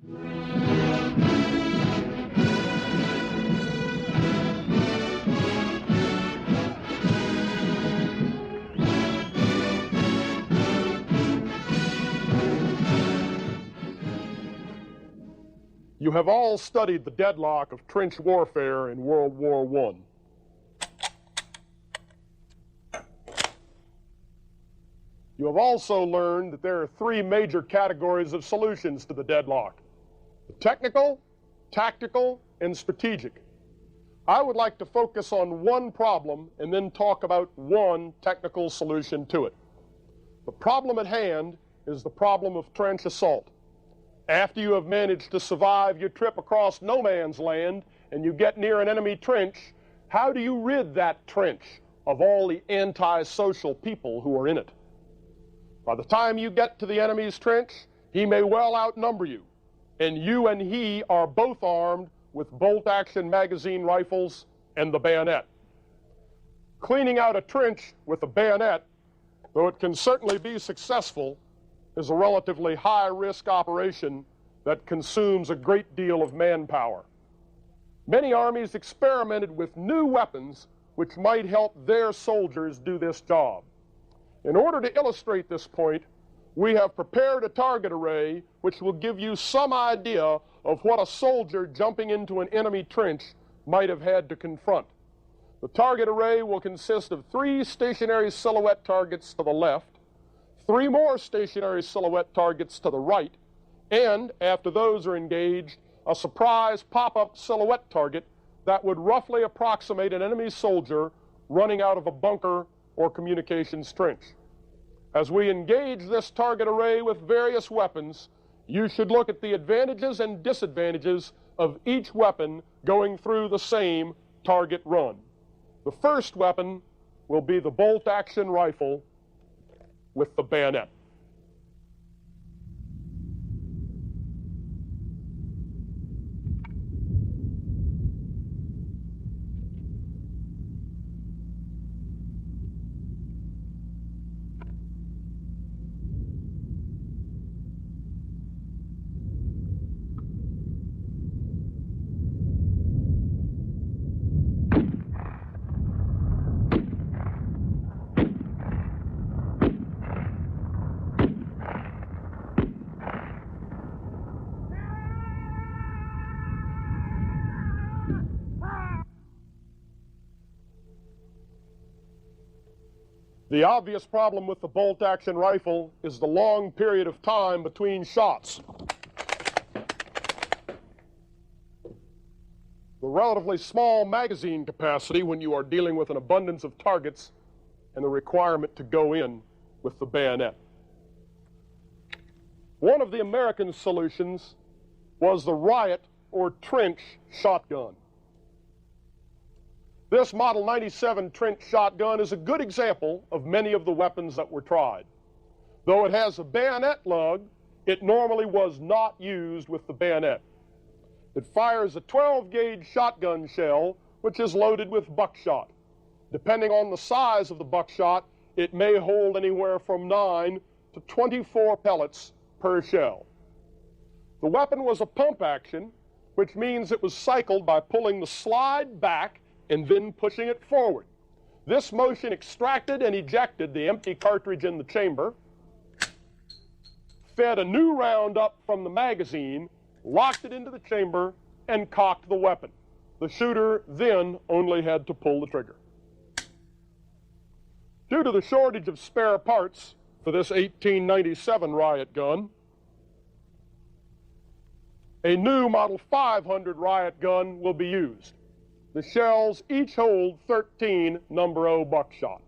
You have all studied the deadlock of trench warfare in World War I. You have also learned that there are three major categories of solutions to the deadlock: the technical, tactical, and strategic. I would like to focus on one problem and then talk about one technical solution to it. The problem at hand is the problem of trench assault. After you have managed to survive your trip across no man's land and you get near an enemy trench, how do you rid that trench of all the antisocial people who are in it? By the time you get to the enemy's trench, he may well outnumber you, and you and he are both armed with bolt-action magazine rifles and the bayonet. Cleaning out a trench with a bayonet, though it can certainly be successful, is a relatively high-risk operation that consumes a great deal of manpower. Many armies experimented with new weapons which might help their soldiers do this job. In order to illustrate this point, we have prepared a target array which will give you some idea of what a soldier jumping into an enemy trench might have had to confront. The target array will consist of 3 stationary silhouette targets to the left, 3 more stationary silhouette targets to the right, and, after those are engaged, a surprise pop-up silhouette target that would roughly approximate an enemy soldier running out of a bunker or communications trench. As we engage this target array with various weapons, you should look at the advantages and disadvantages of each weapon going through the same target run. The first weapon will be the bolt-action rifle with the bayonet. The obvious problem with the bolt-action rifle is the long period of time between shots. The relatively small magazine capacity when you are dealing with an abundance of targets, and the requirement to go in with the bayonet. One of the American solutions was the riot or trench shotgun. This Model 97 trench shotgun is a good example of many of the weapons that were tried. Though it has a bayonet lug, it normally was not used with the bayonet. It fires a 12-gauge shotgun shell, which is loaded with buckshot. Depending on the size of the buckshot, it may hold anywhere from 9 to 24 pellets per shell. The weapon was a pump action, which means it was cycled by pulling the slide back and then pushing it forward. This motion extracted and ejected the empty cartridge in the chamber, fed a new round up from the magazine, locked it into the chamber, and cocked the weapon. The shooter then only had to pull the trigger. Due to the shortage of spare parts for this 1897 riot gun, a new Model 500 riot gun will be used. The shells each hold 13 number 0 buckshot.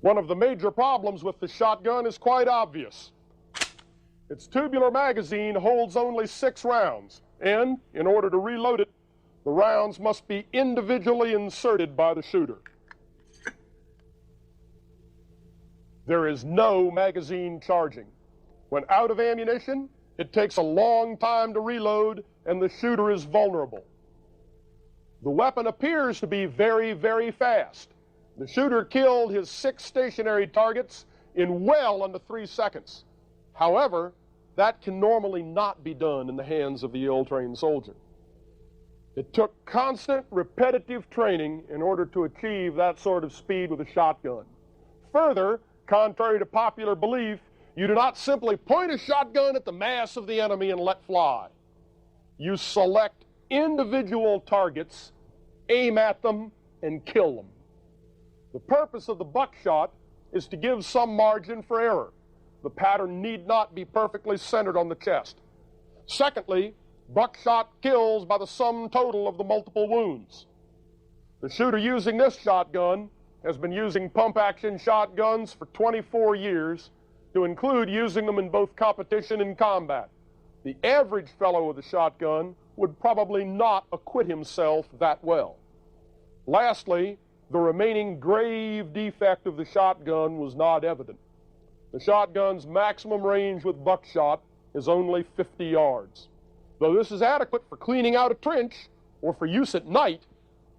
One of the major problems with the shotgun is quite obvious. Its tubular magazine holds only 6 rounds, and in order to reload it, the rounds must be individually inserted by the shooter. There is no magazine charging. When out of ammunition, it takes a long time to reload, and the shooter is vulnerable. The weapon appears to be very, very fast. The shooter killed his 6 stationary targets in well under 3 seconds. However, that can normally not be done in the hands of the ill-trained soldier. It took constant, repetitive training in order to achieve that sort of speed with a shotgun. Further, contrary to popular belief, you do not simply point a shotgun at the mass of the enemy and let fly. You select individual targets, aim at them, and kill them. The purpose of the buckshot is to give some margin for error. The pattern need not be perfectly centered on the chest. Secondly, buckshot kills by the sum total of the multiple wounds. The shooter using this shotgun has been using pump-action shotguns for 24 years, to include using them in both competition and combat. The average fellow with a shotgun would probably not acquit himself that well. Lastly, the remaining grave defect of the shotgun was not evident. The shotgun's maximum range with buckshot is only 50 yards. Though this is adequate for cleaning out a trench or for use at night,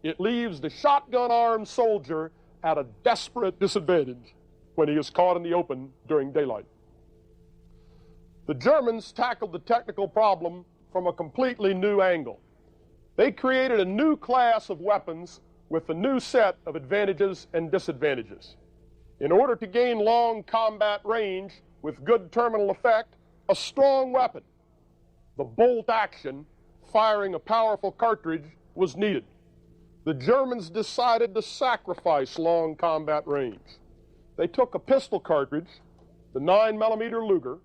it leaves the shotgun-armed soldier at a desperate disadvantage when he is caught in the open during daylight. The Germans tackled the technical problem from a completely new angle. They created a new class of weapons with a new set of advantages and disadvantages. In order to gain long combat range with good terminal effect, a strong weapon, the bolt action, firing a powerful cartridge, was needed. The Germans decided to sacrifice long combat range. They took a pistol cartridge, the 9mm Luger,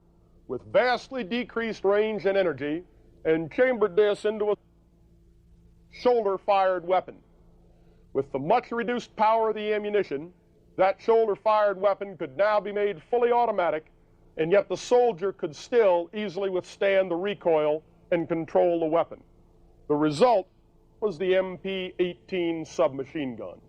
with vastly decreased range and energy, and chambered this into a shoulder-fired weapon. With the much reduced power of the ammunition, that shoulder-fired weapon could now be made fully automatic, and yet the soldier could still easily withstand the recoil and control the weapon. The result was the MP-18 submachine gun.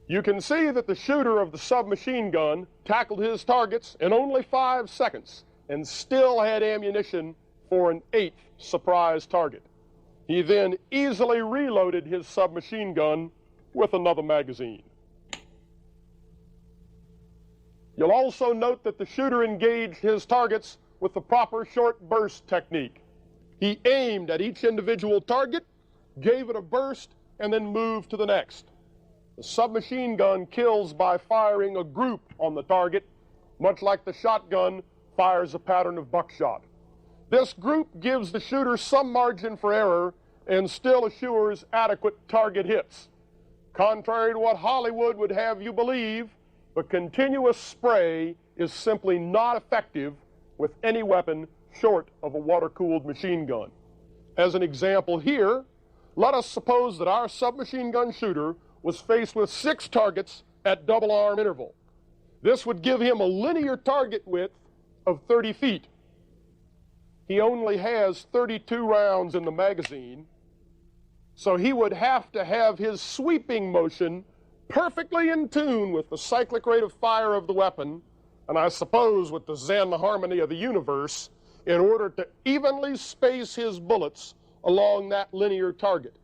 You can see that the shooter of the submachine gun tackled his targets in only 5 seconds and still had ammunition for an 8th surprise target. He then easily reloaded his submachine gun with another magazine. You'll also note that the shooter engaged his targets with the proper short burst technique. He aimed at each individual target, gave it a burst, and then moved to the next. The submachine gun kills by firing a group on the target, much like the shotgun fires a pattern of buckshot. This group gives the shooter some margin for error and still assures adequate target hits. Contrary to what Hollywood would have you believe, the continuous spray is simply not effective with any weapon short of a water-cooled machine gun. As an example here, let us suppose that our submachine gun shooter was faced with 6 targets at double arm interval. This would give him a linear target width of 30 feet. He only has 32 rounds in the magazine, so he would have to have his sweeping motion perfectly in tune with the cyclic rate of fire of the weapon, and I suppose with the Zen harmony of the universe, in order to evenly space his bullets along that linear target.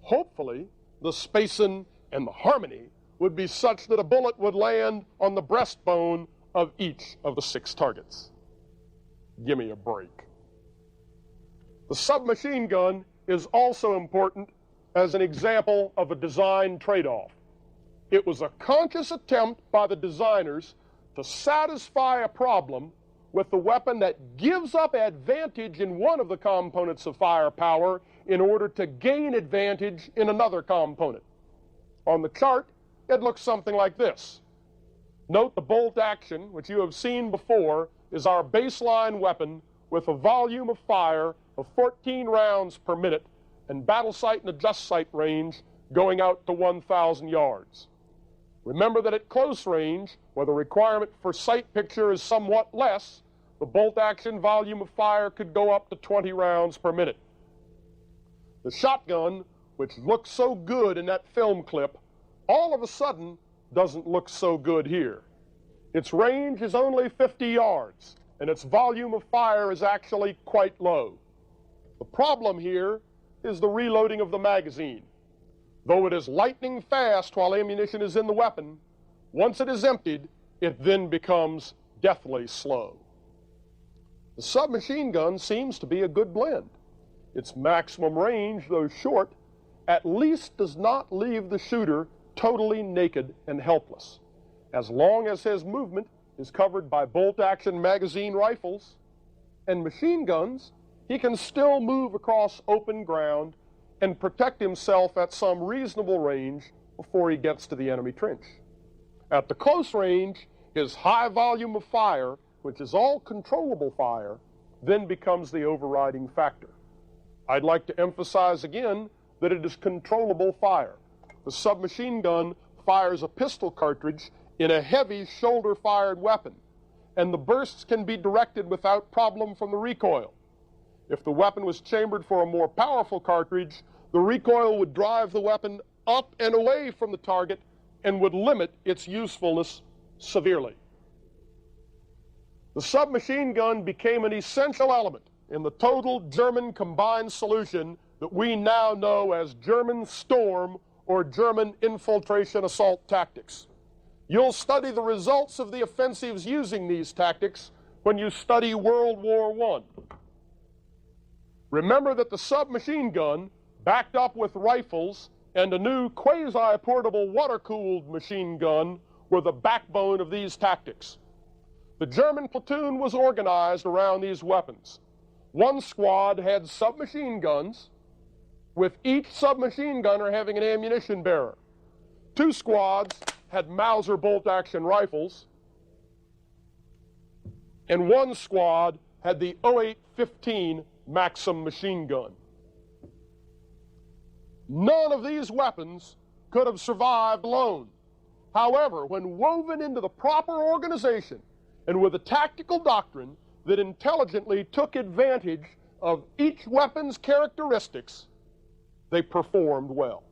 Hopefully, the spacing and the harmony would be such that a bullet would land on the breastbone of each of the 6 targets. Give me a break. The submachine gun is also important as an example of a design trade-off. It was a conscious attempt by the designers to satisfy a problem with the weapon that gives up advantage in one of the components of firepower in order to gain advantage in another component. On the chart, it looks something like this. Note the bolt action, which you have seen before, is our baseline weapon with a volume of fire of 14 rounds per minute and battle sight and adjust sight range going out to 1,000 yards. Remember that at close range, where the requirement for sight picture is somewhat less, the bolt action volume of fire could go up to 20 rounds per minute. The shotgun, which looked so good in that film clip, all of a sudden doesn't look so good here. Its range is only 50 yards, and its volume of fire is actually quite low. The problem here is the reloading of the magazine. Though it is lightning fast while ammunition is in the weapon, once it is emptied, it then becomes deathly slow. The submachine gun seems to be a good blend. Its maximum range, though short, at least does not leave the shooter totally naked and helpless. As long as his movement is covered by bolt-action magazine rifles and machine guns, he can still move across open ground and protect himself at some reasonable range before he gets to the enemy trench. At the close range, his high volume of fire, which is all controllable fire, then becomes the overriding factor. I'd like to emphasize again that it is controllable fire. The submachine gun fires a pistol cartridge in a heavy shoulder-fired weapon, and the bursts can be directed without problem from the recoil. If the weapon was chambered for a more powerful cartridge, the recoil would drive the weapon up and away from the target and would limit its usefulness severely. The submachine gun became an essential element in the total German combined solution that we now know as German storm or German infiltration assault tactics. You'll study the results of the offensives using these tactics when you study World War I. Remember that the submachine gun, backed up with rifles and a new quasi-portable water-cooled machine gun, were the backbone of these tactics. The German platoon was organized around these weapons. One squad had submachine guns, with each submachine gunner having an ammunition bearer. Two squads had Mauser bolt-action rifles, and one squad had the 08-15 Maxim machine gun. None of these weapons could have survived alone. However, when woven into the proper organization and with a tactical doctrine that intelligently took advantage of each weapon's characteristics, they performed well.